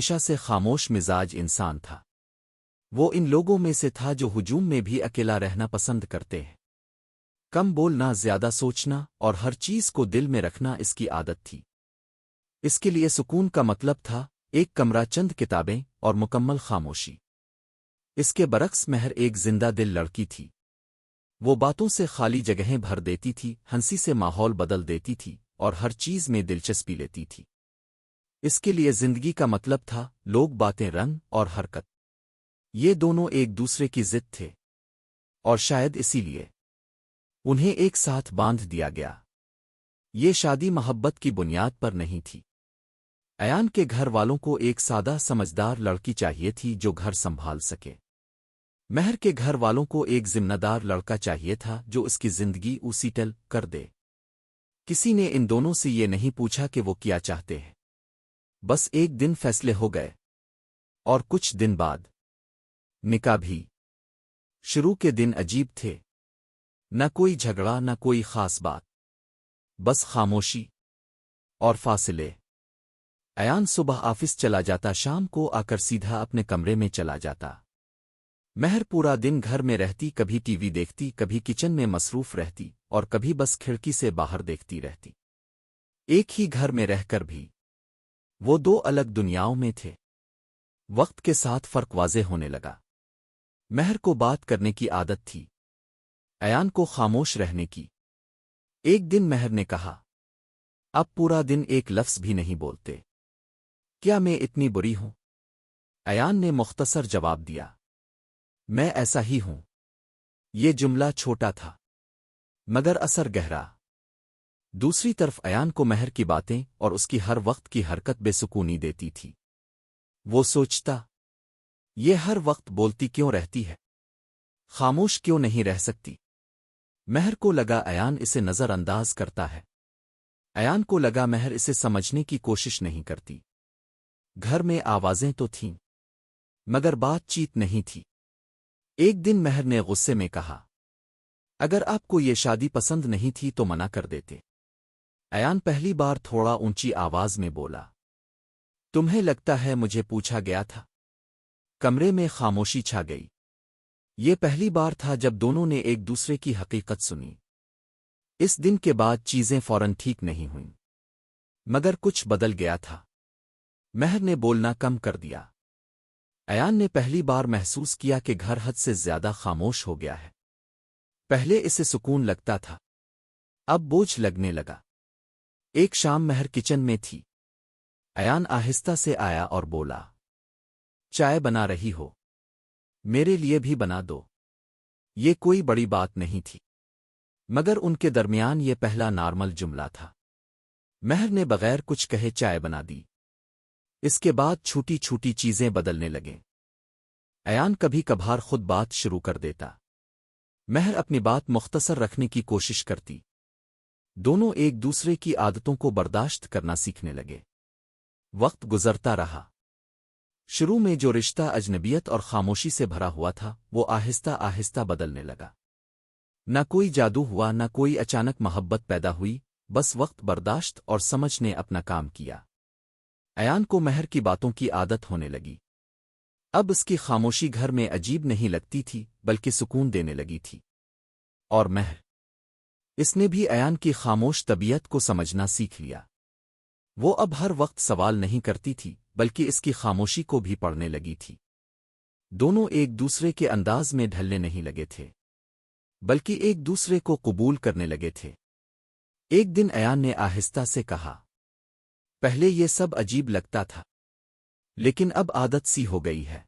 ہمیشہ سے خاموش مزاج انسان تھا۔ وہ ان لوگوں میں سے تھا جو ہجوم میں بھی اکیلا رہنا پسند کرتے ہیں۔ کم بولنا، زیادہ سوچنا اور ہر چیز کو دل میں رکھنا اس کی عادت تھی۔ اس کے لیے سکون کا مطلب تھا ایک کمرہ، چند کتابیں اور مکمل خاموشی۔ اس کے برعکس مہر ایک زندہ دل لڑکی تھی۔ وہ باتوں سے خالی جگہیں بھر دیتی تھی، ہنسی سے ماحول بدل دیتی تھی اور ہر چیز میں دلچسپی لیتی تھی۔ اس کے لیے زندگی کا مطلب تھا لوگ، باتیں، رنگ اور حرکت۔ یہ دونوں ایک دوسرے کی ضد تھے، اور شاید اسی لیے انہیں ایک ساتھ باندھ دیا گیا۔ یہ شادی محبت کی بنیاد پر نہیں تھی۔ ایان کے گھر والوں کو ایک سادہ سمجھدار لڑکی چاہیے تھی جو گھر سنبھال سکے۔ مہر کے گھر والوں کو ایک ذمہ دار لڑکا چاہیے تھا جو اس کی زندگی سیٹل کر دے۔ کسی نے ان دونوں سے یہ نہیں پوچھا کہ وہ کیا چاہتے ہیں۔ بس ایک دن فیصلے ہو گئے، اور کچھ دن بعد نکاح بھی۔ شروع کے دن عجیب تھے، نہ کوئی جھگڑا، نہ کوئی خاص بات، بس خاموشی اور فاصلے۔ ایان صبح آفس چلا جاتا، شام کو آ کر سیدھا اپنے کمرے میں چلا جاتا۔ مہر پورا دن گھر میں رہتی، کبھی ٹی وی دیکھتی، کبھی کچن میں مصروف رہتی اور کبھی بس کھڑکی سے باہر دیکھتی رہتی۔ ایک ہی گھر میں رہ کر بھی وہ دو الگ دنیاؤں میں تھے۔ وقت کے ساتھ فرق واضح ہونے لگا۔ مہر کو بات کرنے کی عادت تھی، ایان کو خاموش رہنے کی۔ ایک دن مہر نے کہا، اب پورا دن ایک لفظ بھی نہیں بولتے، کیا میں اتنی بری ہوں؟ ایان نے مختصر جواب دیا، میں ایسا ہی ہوں۔ یہ جملہ چھوٹا تھا، مگر اثر گہرا۔ دوسری طرف ایان کو مہر کی باتیں اور اس کی ہر وقت کی حرکت بے سکونی دیتی تھی۔ وہ سوچتا، یہ ہر وقت بولتی کیوں رہتی ہے؟ خاموش کیوں نہیں رہ سکتی؟ مہر کو لگا ایان اسے نظر انداز کرتا ہے۔ ایان کو لگا مہر اسے سمجھنے کی کوشش نہیں کرتی۔ گھر میں آوازیں تو تھیں، مگر بات چیت نہیں تھی۔ ایک دن مہر نے غصے میں کہا، اگر آپ کو یہ شادی پسند نہیں تھی تو منع کر دیتے۔ ایان پہلی بار تھوڑا اونچی آواز میں بولا، تمہیں لگتا ہے مجھے پوچھا گیا تھا؟ کمرے میں خاموشی چھا گئی۔ یہ پہلی بار تھا جب دونوں نے ایک دوسرے کی حقیقت سنی۔ اس دن کے بعد چیزیں فوراً ٹھیک نہیں ہوئیں، مگر کچھ بدل گیا تھا۔ مہر نے بولنا کم کر دیا۔ ایان نے پہلی بار محسوس کیا کہ گھر حد سے زیادہ خاموش ہو گیا ہے۔ پہلے اسے سکون لگتا تھا، اب بوجھ لگنے لگا۔ ایک شام مہر کچن میں تھی۔ ایان آہستہ سے آیا اور بولا، چائے بنا رہی ہو؟ میرے لیے بھی بنا دو۔ یہ کوئی بڑی بات نہیں تھی، مگر ان کے درمیان یہ پہلا نارمل جملہ تھا۔ مہر نے بغیر کچھ کہے چائے بنا دی۔ اس کے بعد چھوٹی چھوٹی چیزیں بدلنے لگیں۔ ایان کبھی کبھار خود بات شروع کر دیتا، مہر اپنی بات مختصر رکھنے کی کوشش کرتی۔ دونوں ایک دوسرے کی عادتوں کو برداشت کرنا سیکھنے لگے۔ وقت گزرتا رہا۔ شروع میں جو رشتہ اجنبیت اور خاموشی سے بھرا ہوا تھا، وہ آہستہ آہستہ بدلنے لگا۔ نہ کوئی جادو ہوا، نہ کوئی اچانک محبت پیدا ہوئی، بس وقت، برداشت اور سمجھ نے اپنا کام کیا۔ ایان کو مہر کی باتوں کی عادت ہونے لگی۔ اب اس کی خاموشی گھر میں عجیب نہیں لگتی تھی، بلکہ سکون دینے لگی تھی۔ اور مہر، اس نے بھی ایان کی خاموش طبیعت کو سمجھنا سیکھ لیا۔ وہ اب ہر وقت سوال نہیں کرتی تھی، بلکہ اس کی خاموشی کو بھی پڑھنے لگی تھی۔ دونوں ایک دوسرے کے انداز میں ڈھلنے نہیں لگے تھے، بلکہ ایک دوسرے کو قبول کرنے لگے تھے۔ ایک دن ایان نے آہستہ سے کہا، پہلے یہ سب عجیب لگتا تھا، لیکن اب عادت سی ہو گئی ہے۔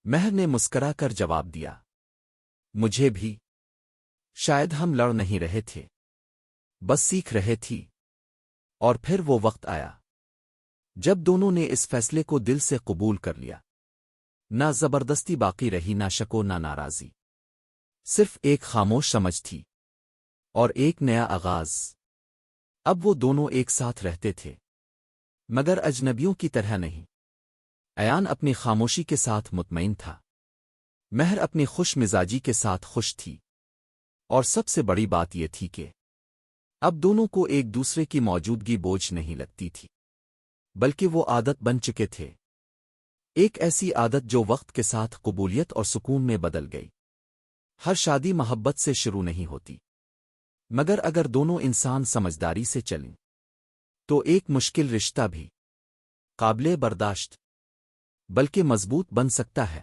مہر نے مسکرا کر جواب دیا، مجھے بھی۔ شاید ہم لڑ نہیں رہے تھے، بس سیکھ رہے تھی۔ اور پھر وہ وقت آیا جب دونوں نے اس فیصلے کو دل سے قبول کر لیا۔ نہ زبردستی باقی رہی، نہ شک و نہ ناراضی، صرف ایک خاموش سمجھ تھی اور ایک نیا آغاز۔ اب وہ دونوں ایک ساتھ رہتے تھے، مگر اجنبیوں کی طرح نہیں۔ ایان اپنی خاموشی کے ساتھ مطمئن تھا، مہر اپنی خوش مزاجی کے ساتھ خوش تھی، اور سب سے بڑی بات یہ تھی کہ اب دونوں کو ایک دوسرے کی موجودگی بوجھ نہیں لگتی تھی، بلکہ وہ عادت بن چکے تھے۔ ایک ایسی عادت جو وقت کے ساتھ قبولیت اور سکون میں بدل گئی۔ ہر شادی محبت سے شروع نہیں ہوتی، مگر اگر دونوں انسان سمجھداری سے چلیں تو ایک مشکل رشتہ بھی قابل برداشت بلکہ مضبوط بن سکتا ہے۔